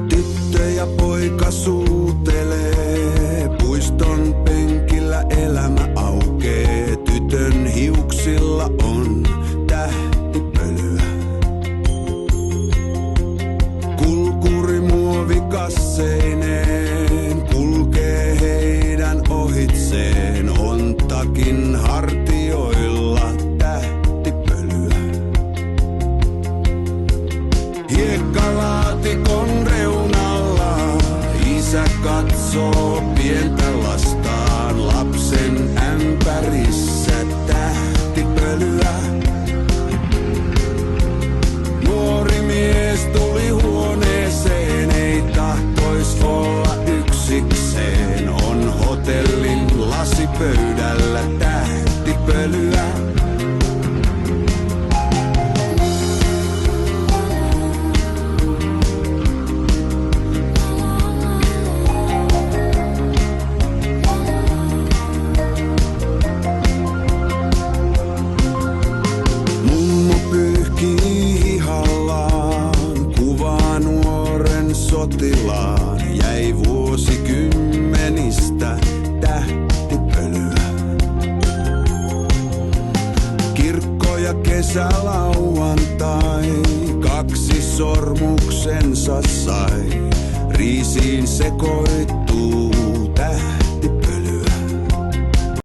Tyttö ja poika suutelee, puiston penkillä elämä aukee. Tytön hiuksilla on tähtipölyä. Kulkuri muovikasseineen kulkee heidän ohitseen. On takin hartioilla tähtipölyä. Hiekkalaatikon reunalla isä katsoo pientä lastaan. Lapsen ämpärissä tähtipölyä. Nuori mies tuli huoneeseen, ei tahtois olla yksikseen. On hotellin lasipöydällä tähtipölyä. Mummo pyyhkii hihallaan kuvaa nuoren sotilaan. Jäi vuosikymmenistä tähtipölyä. Kirkko ja kesälauantai, kaksi sormuksensa sai. Riisiin sekoittaa